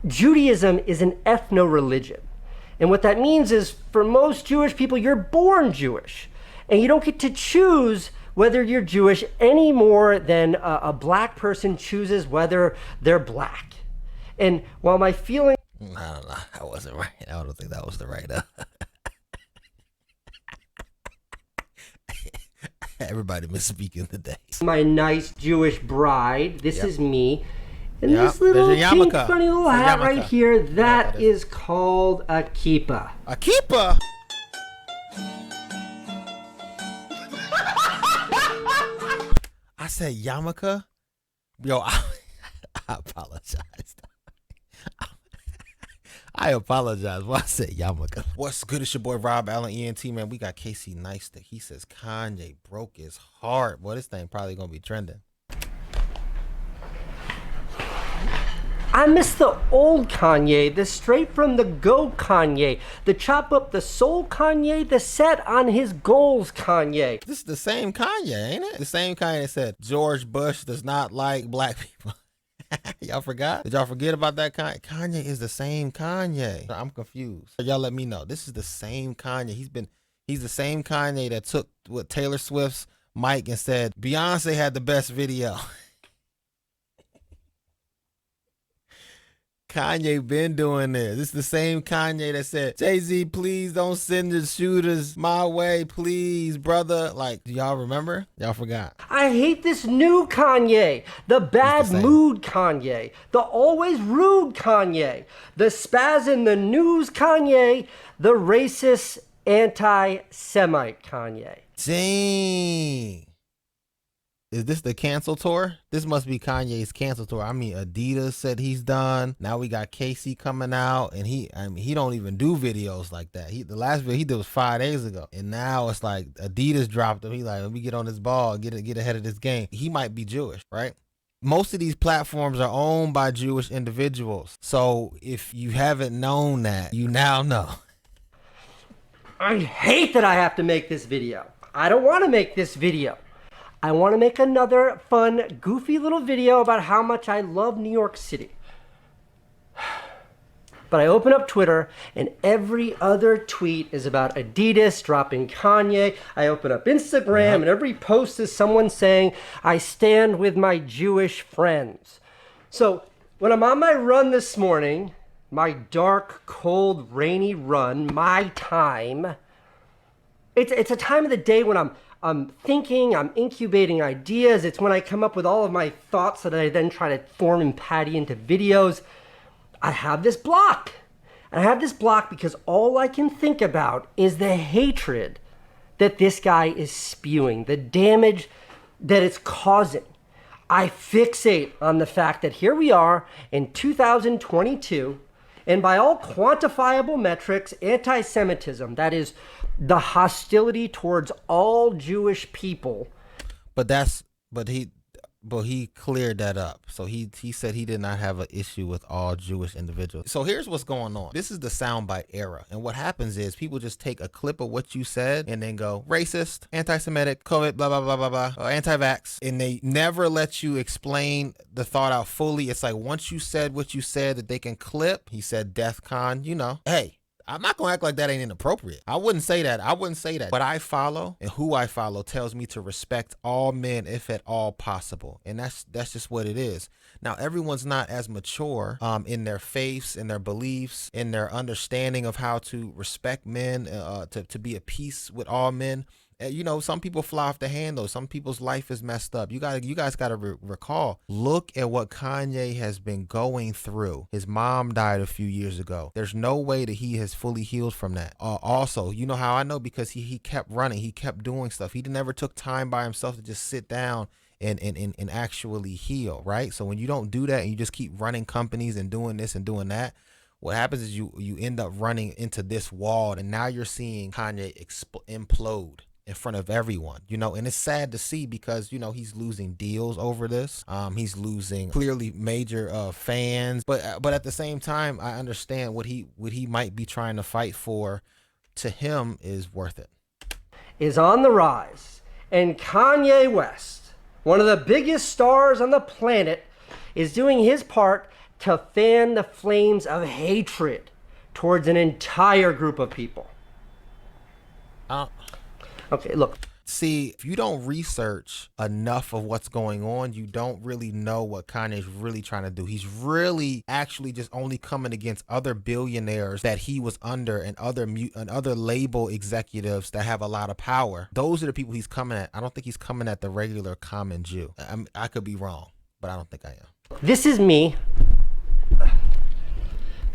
Judaism is an ethno-religion. And what that means is, for most Jewish people, you're born Jewish. And you don't get to choose whether you're Jewish any more than a black person chooses whether they're black. And while my feeling... I don't know. That wasn't right. I don't think that was the right... Everybody misspeaking today. My nice Jewish bride, this is me. And Yep. this little There's your pink yarmulke. funny little It's a hat yarmulke. right here, that that is called a kippah. A keeper. I said yarmulke. Yo, I apologize. I apologize. Well, I said yarmulke. What's good? It's your boy Rob Allen, ENT, man. We got KC Neistat. He says Kanye broke his heart. Boy, this thing probably gonna be trending. I miss the old Kanye, the straight from the go Kanye, the chop up the soul Kanye, the set on his goals Kanye. This is the same Kanye, ain't it? The same Kanye that said George Bush does not like black people. Y'all forgot? Did y'all forget about that Kanye? Kanye is the same Kanye. I'm confused. Y'all let me know. This is the same Kanye. He's the same Kanye that took what Taylor Swift's mic and said Beyonce had the best video. Kanye been doing this. This is the same Kanye that said, Jay-Z, please don't send the shooters my way, please, brother. Like, do y'all remember? Y'all forgot. I hate this new Kanye, the bad mood Kanye, the always rude Kanye, the spaz in the news Kanye, the racist anti-Semite Kanye. Dang. Is this the cancel tour? This must be Kanye's cancel tour. I mean, Adidas said he's done. Now we got Casey coming out, and he don't even do videos like that. The last video he did was 5 days ago, and now it's like Adidas dropped him. He like, let me get on this ball, get ahead of this game. He might be Jewish, right? Most of these platforms are owned by Jewish individuals. So if you haven't known that, you now know. I hate that I have to make this video. I don't want to make this video. I want to make another fun, goofy little video about how much I love New York City. But I open up Twitter and every other tweet is about Adidas dropping Kanye. I open up Instagram and every post is someone saying, I stand with my Jewish friends. So when I'm on my run this morning, my dark, cold, rainy run, my time, it's a time of the day when I'm thinking, I'm incubating ideas. It's when I come up with all of my thoughts that I then try to form and patty into videos. I have this block. And I have this block because all I can think about is the hatred that this guy is spewing, the damage that it's causing. I fixate on the fact that here we are in 2022, and by all quantifiable metrics, anti-Semitism, that is the hostility towards all Jewish people. But he cleared that up. So he said he did not have an issue with all Jewish individuals. So here's what's going on. This is the soundbite era. And what happens is people just take a clip of what you said and then go racist, anti-Semitic, COVID, blah, blah, blah, blah, blah, or anti-vax. And they never let you explain the thought out fully. It's like once you said what you said that they can clip. He said Death Con, hey. I'm not gonna act like that ain't inappropriate. I wouldn't say that. What I follow and who I follow tells me to respect all men if at all possible. And that's just what it is. Now, everyone's not as mature in their faiths, in their beliefs, in their understanding of how to respect men, to be at peace with all men. Some people fly off the handle. Some people's life is messed up. You guys got to recall. Look at what Kanye has been going through. His mom died a few years ago. There's no way that he has fully healed from that. Also, you know how I know? Because he kept running. He kept doing stuff. He never took time by himself to just sit down and actually heal, right? So when you don't do that and you just keep running companies and doing this and doing that, what happens is you end up running into this wall, and now you're seeing Kanye implode in front of everyone, and it's sad to see because, he's losing deals over this. He's losing clearly major fans, but at the same time, I understand what he might be trying to fight for. To him is worth it. Is on the rise, and Kanye West, one of the biggest stars on the planet, is doing his part to fan the flames of hatred towards an entire group of people. Okay, look. See, if you don't research enough of what's going on, you don't really know what Kanye's really trying to do. He's really actually just only coming against other billionaires that he was under and other label executives that have a lot of power. Those are the people he's coming at. I don't think he's coming at the regular common Jew. I could be wrong, but I don't think I am. This is me.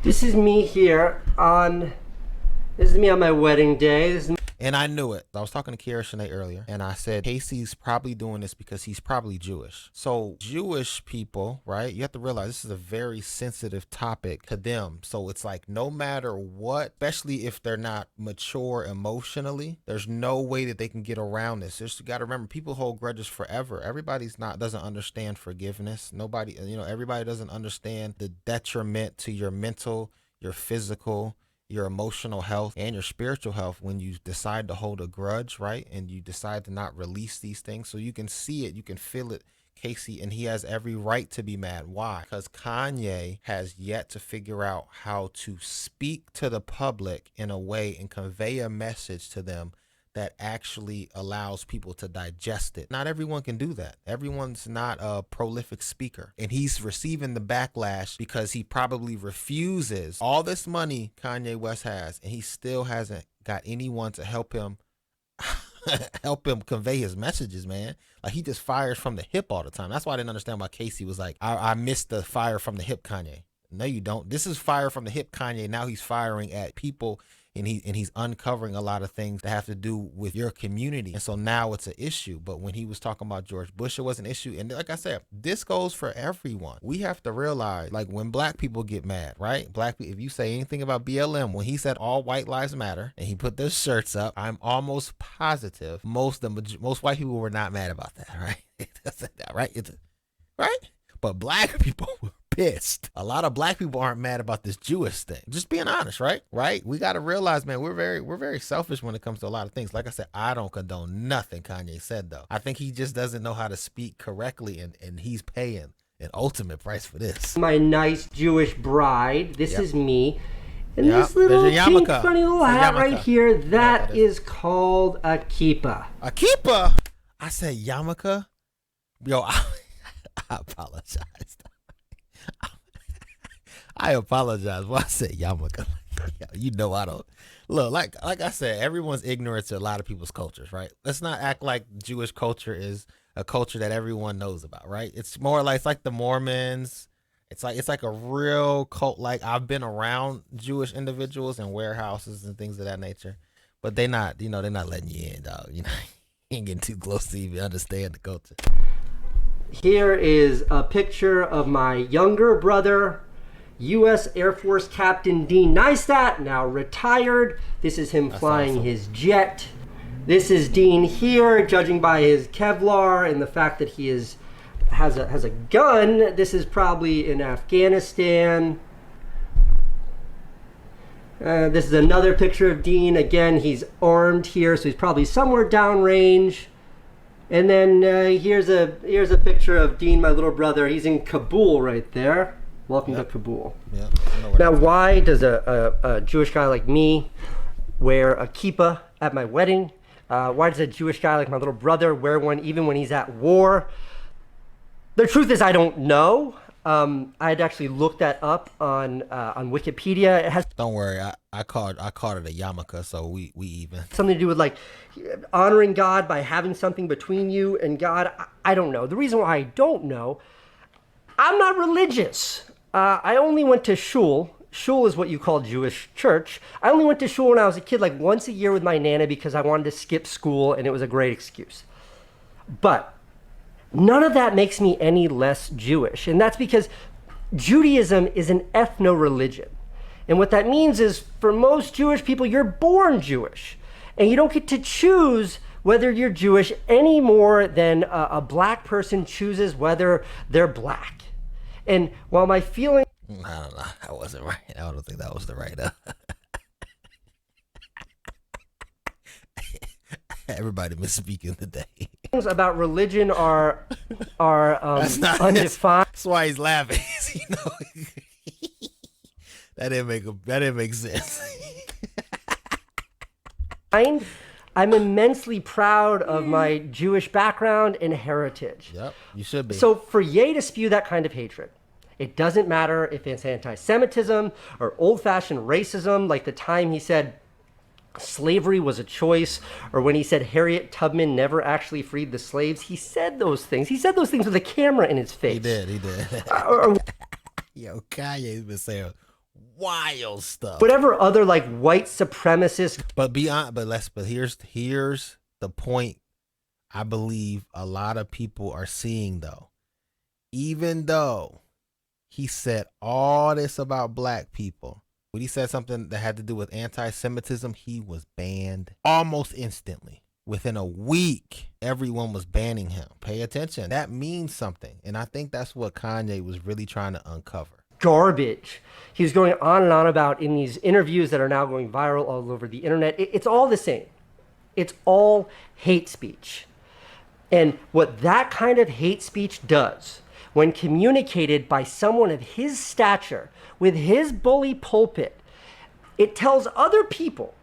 This is me here on. This is me on my wedding day. And I knew it. I was talking to Kiara Shanae earlier, and I said, Casey's probably doing this because he's probably Jewish. So Jewish people, right, you have to realize this is a very sensitive topic to them. So it's like no matter what, especially if they're not mature emotionally, there's no way that they can get around this. You got to remember, people hold grudges forever. Everybody's doesn't understand forgiveness. Nobody, everybody doesn't understand the detriment to your mental, your physical, your emotional health and your spiritual health when you decide to hold a grudge, right? And you decide to not release these things. So you can see it, you can feel it, Casey, and he has every right to be mad. Why? Because Kanye has yet to figure out how to speak to the public in a way and convey a message to them that actually allows people to digest it. Not everyone can do that. Everyone's not a prolific speaker. And he's receiving the backlash because he probably refuses all this money Kanye West has, and he still hasn't got anyone to help him convey his messages, man. Like, he just fires from the hip all the time. That's why I didn't understand why Casey was like, I missed the fire from the hip Kanye. No, you don't. This is fire from the hip Kanye. Now he's firing at people, and he's uncovering a lot of things that have to do with your community. And so now it's an issue. But when he was talking about George Bush, it was an issue. And like I said, this goes for everyone. We have to realize, like, when black people get mad, right? Black people, if you say anything about BLM, when he said all white lives matter and he put their shirts up, I'm almost positive most white people were not mad about that, right? Right? Right? But black people were pissed. A lot of black people aren't mad about this Jewish thing. Just being honest, right? Right? We got to realize, man, we're very selfish when it comes to a lot of things. Like I said, I don't condone nothing Kanye said, though. I think he just doesn't know how to speak correctly, and he's paying an ultimate price for this. My nice Jewish bride. This is me. And Yep. this little There's your pink yarmulke. funny little It's a hat yarmulke. right here, that that is called a kippah. A keeper. I said yarmulke. Yo, I apologize. I apologize. Well, I said yarmulke. You know I don't. Look, like I said, everyone's ignorant to a lot of people's cultures, right? Let's not act like Jewish culture is a culture that everyone knows about, right? It's more like, it's like the Mormons. It's like a real cult. Like, I've been around Jewish individuals in warehouses and things of that nature, but they're not letting you in, dog. You ain't getting too close to even understand the culture. Here is a picture of my younger brother, U.S. Air Force Captain Dean Neistat, now retired. This is him flying awesome. his jet. This is Dean here, judging by his Kevlar and the fact that he has a gun. This is probably in Afghanistan. This is another picture of Dean. Again, he's armed here, so he's probably somewhere downrange. And then here's a picture of Dean, my little brother. He's in Kabul right there. Welcome to Kabul. Yeah. Now, why does a Jewish guy like me wear a kippah at my wedding? Why does a Jewish guy like my little brother wear one even when he's at war? The truth is, I don't know. I had actually looked that up on Wikipedia. It has Don't worry, I called it a yarmulke, so we even. something to do with like honoring God by having something between you and God. I don't know. The reason why I don't know, I'm not religious. I only went to shul. Shul is what you call Jewish church. I only went to shul when I was a kid, like once a year with my nana, because I wanted to skip school, and it was a great excuse. But none of that makes me any less Jewish. And that's because Judaism is an ethno-religion. And what that means is, for most Jewish people, you're born Jewish. And you don't get to choose whether you're Jewish any more than a black person chooses whether they're black. And while my feeling... I don't know. That wasn't right. I don't think that was the right... Everybody misspeaking today. about religion are That's not... undefined. That's why he's laughing. That didn't make sense. I'm immensely proud of my Jewish background and heritage. Yep, you should be. So for Ye to spew that kind of hatred, it doesn't matter if it's anti-Semitism or old-fashioned racism, like the time he said slavery was a choice, or when he said Harriet Tubman never actually freed the slaves. He said those things. He said those things with a camera in his face. He did. Yo, Kanye's been saying wild stuff. Whatever other like white supremacist. But here's the point I believe a lot of people are seeing though. Even though he said all this about black people, when he said something that had to do with anti-Semitism, he was banned almost instantly. Within a week, everyone was banning him. Pay attention. That means something. And I think that's what Kanye was really trying to uncover. Garbage he was going on and on about in these interviews that are now going viral all over the internet. It's all the same. It's all hate speech. And what that kind of hate speech does, when communicated by someone of his stature with his bully pulpit, it tells other people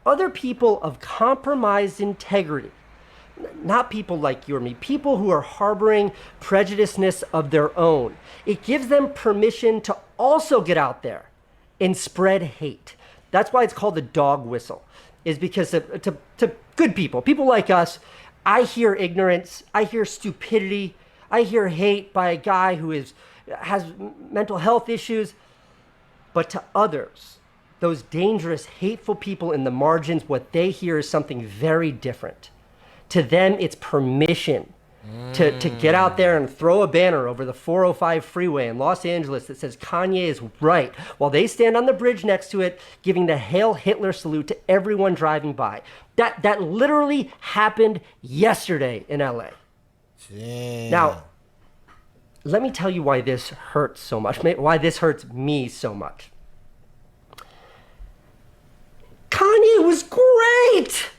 of compromised integrity, not people like you or me, people who are harboring prejudiceness of their own. It gives them permission to also get out there and spread hate. That's why it's called the dog whistle, is because to good people like us, I hear ignorance, I hear stupidity, I hear hate by a guy who has mental health issues. But to others, those dangerous, hateful people in the margins, what they hear is something very different. To them, it's permission to get out there and throw a banner over the 405 freeway in Los Angeles that says Kanye is right, while they stand on the bridge next to it, giving the Hail Hitler salute to everyone driving by. That literally happened yesterday in LA. Damn. Now, let me tell you why this hurts so much, why this hurts me so much. Kanye was great.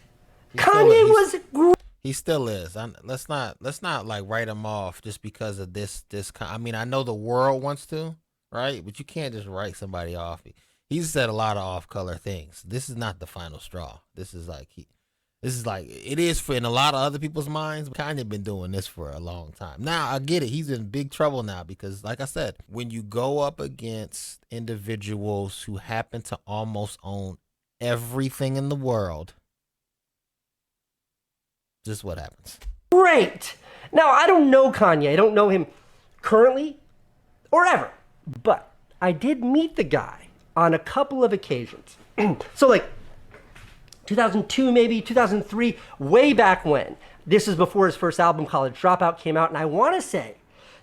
Kanye was great. He still is. Let's not like write him off just because of this. I mean, I know the world wants to, right? But you can't just write somebody off. He's said a lot of off-color things. This is not the final straw. This is like it is for in a lot of other people's minds. Kanye been doing this for a long time. Now I get it. He's in big trouble now because, like I said, when you go up against individuals who happen to almost own everything in the world, just what happens. Great. Now, I don't know Kanye. I don't know him currently or ever. But I did meet the guy on a couple of occasions. So like 2002, maybe 2003, way back when. This is before his first album, College Dropout, came out. And I want to say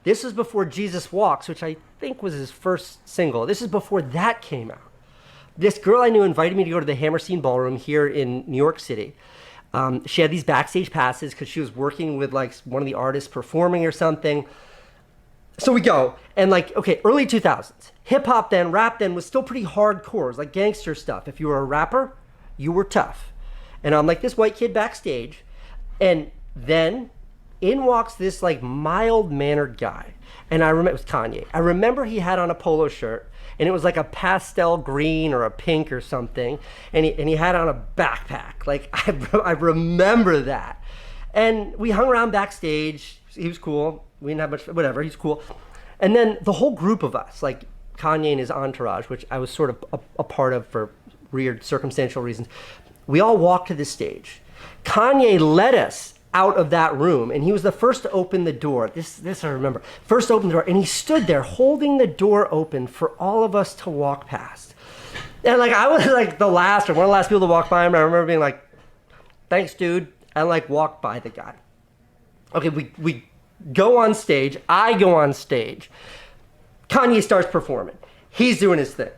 this is before Jesus Walks, which I think was his first single. This is before that came out. This girl I knew invited me to go to the Hammerstein Ballroom here in New York City. She had these backstage passes because she was working with like one of the artists performing or something. So we go, and like, okay, early 2000s, hip hop then, rap then was still pretty hardcore. It was like gangster stuff. If you were a rapper, you were tough. And I'm like this white kid backstage, and then in walks this like mild-mannered guy. And I remember, it was Kanye. I remember he had on a polo shirt, and it was like a pastel green or a pink or something. And he had on a backpack. Like, I remember that. And we hung around backstage. He was cool. We didn't have much, whatever, he's cool. And then the whole group of us, like Kanye and his entourage, which I was sort of a part of for weird circumstantial reasons, we all walked to the stage. Kanye led us out of that room, and he was the first to open the door. This I remember. First to open the door, and he stood there holding the door open for all of us to walk past. And like I was like the last or one of the last people to walk by him. I remember being like, "Thanks, dude," and like walked by the guy. Okay, we go on stage. I go on stage. Kanye starts performing. He's doing his thing.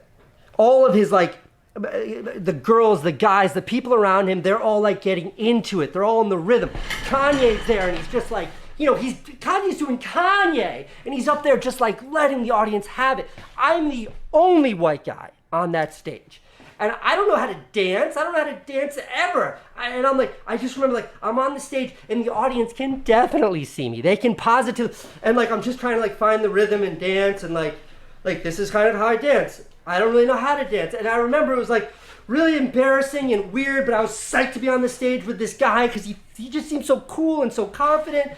All of his like the girls, the guys, the people around him, they're all like getting into it. They're all in the rhythm. Kanye's there, and he's just like, you know, Kanye's doing Kanye, and he's up there just like letting the audience have it. I'm the only white guy on that stage. And I don't know how to dance. I don't know how to dance ever. And I'm like, I just remember like, I'm on the stage and the audience can definitely see me. They can positively, and like, I'm just trying to like find the rhythm and dance, and like this is kind of how I dance. I don't really know how to dance. And I remember it was like really embarrassing and weird, but I was psyched to be on the stage with this guy because he just seemed so cool and so confident.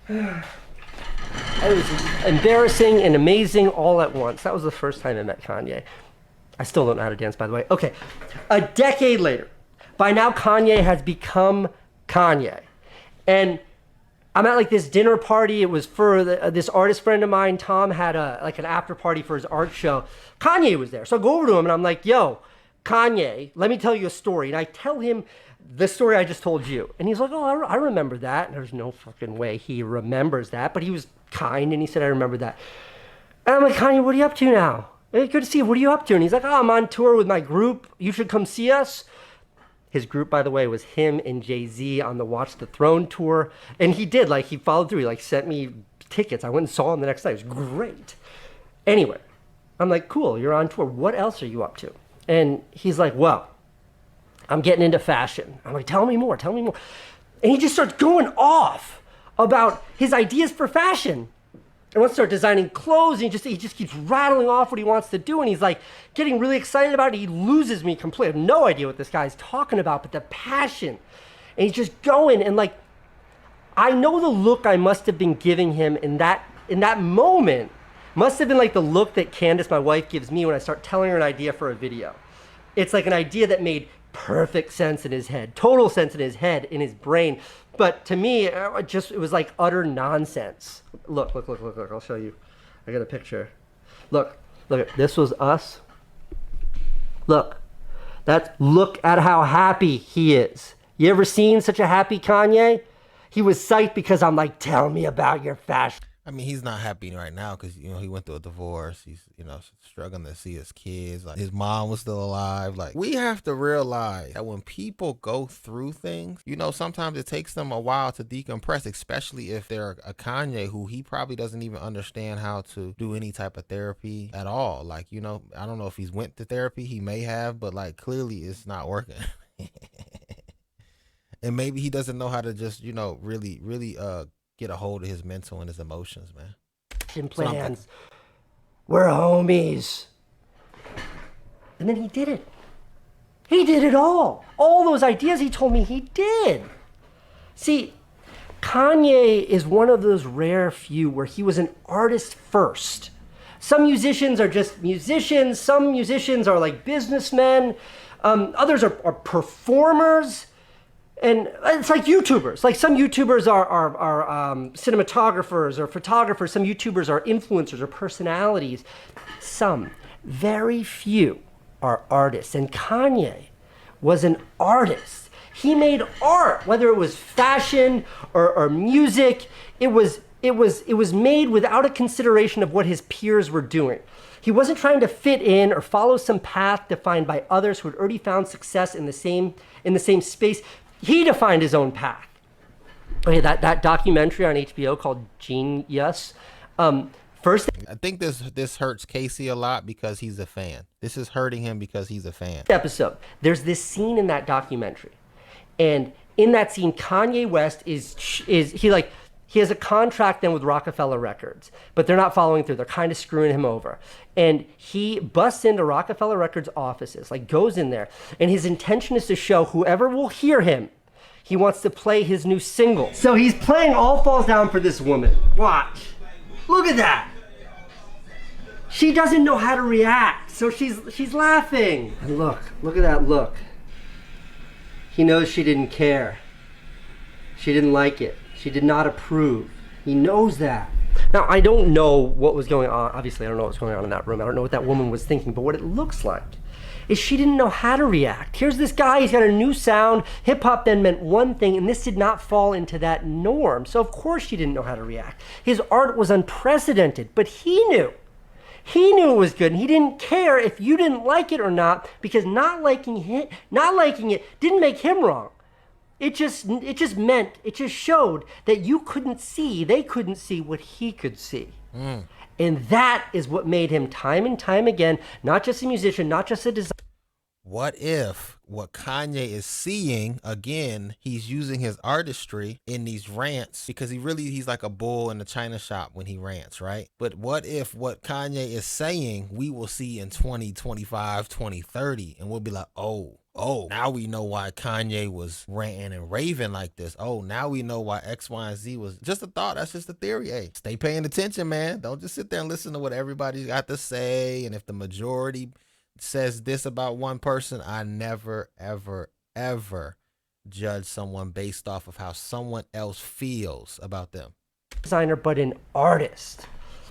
It was embarrassing and amazing all at once. That was the first time I met Kanye. I still don't know how to dance, by the way. Okay, a decade later, by now Kanye has become Kanye. And I'm at like this dinner party. It was for this artist friend of mine. Tom had like an after party for his art show. Kanye was there. So I go over to him and I'm like, yo, Kanye, let me tell you a story. And I tell him the story I just told you. And he's like, oh, I remember that. And there's no fucking way he remembers that. But he was kind and he said, I remember that. And I'm like, Kanye, what are you up to now? Hey, good to see you. What are you up to? And he's like, oh, I'm on tour with my group. You should come see us. His group, by the way, was him and Jay-Z on the Watch the Throne tour. And he did, like, he followed through. He, like, sent me tickets. I went and saw him the next night. It was great. Anyway, I'm like, cool, you're on tour. What else are you up to? And he's like, well, I'm getting into fashion. I'm like, tell me more, tell me more. And he just starts going off about his ideas for fashion. And wants to start designing clothes, and he just keeps rattling off what he wants to do, and he's like getting really excited about it. He loses me completely. I have no idea what this guy's talking about, but the passion. And he's just going, and like, I know the look I must have been giving him in that moment must have been like the look that Candace, my wife, gives me when I start telling her an idea for a video. It's like an idea that made perfect sense in his head, total sense in his head, in his brain. But to me, it was like utter nonsense. Look, I'll show you. I got a picture. Look, this was us. Look at how happy he is. You ever seen such a happy Kanye? He was psyched because I'm like, tell me about your fashion. I mean, he's not happy right now because, he went through a divorce. He's, struggling to see his kids. Like, his mom was still alive. Like, we have to realize that when people go through things, sometimes it takes them a while to decompress, especially if they're a Kanye who he probably doesn't even understand how to do any type of therapy at all. Like, I don't know if he's went to therapy. He may have, but like, clearly it's not working. And maybe he doesn't know how to just, really get a hold of his mental and his emotions, man. Plans. We're homies. And then he did it. He did it all. All those ideas he told me he did. See, Kanye is one of those rare few where he was an artist first. Some musicians are just musicians. Some musicians are like businessmen. Others are performers. And it's like YouTubers. Like some YouTubers are cinematographers or photographers. Some YouTubers are influencers or personalities. Some, very few, are artists. And Kanye was an artist. He made art, whether it was fashion or music. It was made without a consideration of what his peers were doing. He wasn't trying to fit in or follow some path defined by others who had already found success in the same space. He defined his own path. Okay, that documentary on HBO called Genius. First, I think this hurts Casey a lot because he's a fan. This is hurting him because he's a fan. Episode. There's this scene in that documentary, and in that scene, Kanye West he has a contract then with Rockefeller Records, but they're not following through. They're kind of screwing him over. And he busts into Rockefeller Records offices, like goes in there, and his intention is to show whoever will hear him, he wants to play his new single. So he's playing All Falls Down for this woman. Watch. Look at that. She doesn't know how to react, so she's laughing. And look at that look. He knows she didn't care. She didn't like it. She did not approve. He knows that. Now, I don't know what was going on. Obviously, I don't know what's going on in that room. I don't know what that woman was thinking, but what it looks like is she didn't know how to react. Here's this guy, he's got a new sound. Hip hop then meant one thing, and this did not fall into that norm. So of course she didn't know how to react. His art was unprecedented, but he knew. He knew it was good, and he didn't care if you didn't like it or not, because not liking it didn't make him wrong. It just showed that they couldn't see what he could see. And that is what made him time and time again, not just a musician, not just a designer. what if what Kanye is seeing, again, he's using his artistry in these rants, because he's like a bull in the china shop when he rants, right? But what if what Kanye is saying we will see in 2025, 2030, and we'll be like, oh, now we know why Kanye was ranting and raving like this. Oh, now we know why X, Y, and Z was just a thought. That's just a theory. Hey, stay paying attention, man. Don't just sit there and listen to what everybody's got to say. And if the majority says this about one person, I never, ever, ever judge someone based off of how someone else feels about them. Designer, but an artist.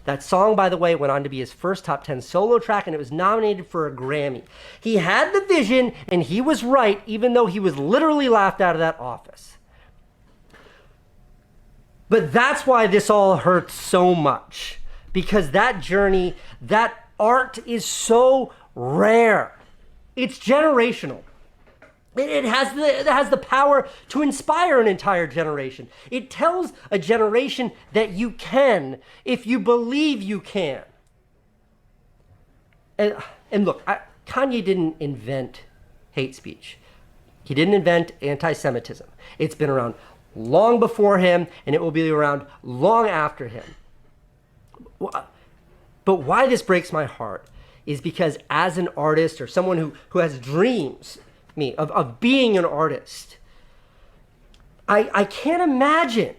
That song, by the way, went on to be his first top 10 solo track, and it was nominated for a Grammy. He had the vision, and he was right, even though he was literally laughed out of that office. But that's why this all hurts so much, because that journey, that art is so rare. It's generational. It has the power to inspire an entire generation. It tells a generation that you can if you believe you can. And look, Kanye didn't invent hate speech. He didn't invent antisemitism. It's been around long before him, and it will be around long after him. But why this breaks my heart is because as an artist, or someone who has dreams of being an artist, I can't imagine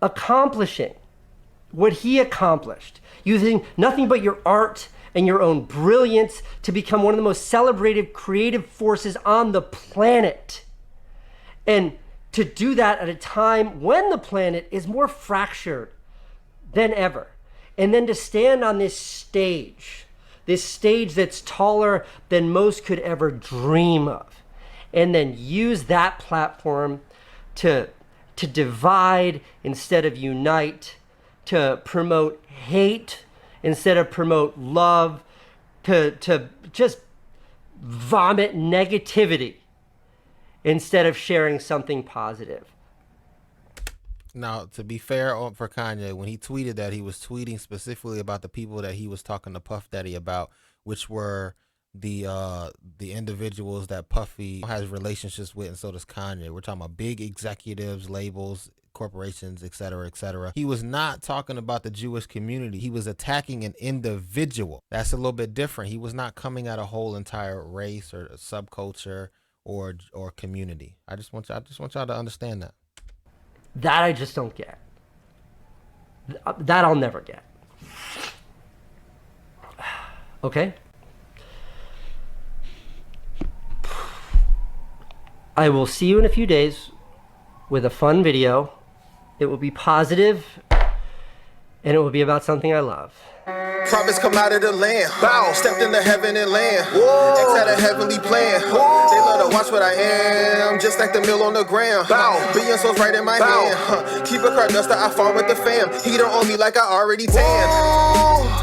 accomplishing what he accomplished, using nothing but your art and your own brilliance to become one of the most celebrated creative forces on the planet. And to do that at a time when the planet is more fractured than ever. And then to stand on this stage that's taller than most could ever dream of, and then use that platform to divide instead of unite, to promote hate instead of promote love, to just vomit negativity instead of sharing something positive. Now, to be fair for Kanye, when he tweeted that, he was tweeting specifically about the people that he was talking to Puff Daddy about, which were the individuals that Puffy has relationships with, and so does Kanye. We're talking about big executives, labels, corporations, etc., etc. He was not talking about the Jewish community. He was attacking an individual. That's a little bit different. He was not coming at a whole entire race or subculture or community. I just want y'all to understand that. That I just don't get. That I'll never get. Okay? I will see you in a few days with a fun video. It will be positive, and it will be about something I love. Prophets come out of the land. Bow. Stepped into heaven and land. Whoa. X had a heavenly plan. Whoa. They love to watch what I am. Just like the mill on the ground. Bow. Billion souls right in my hand. Keep a car duster, I fall with the fam. He don't own me like I already tan.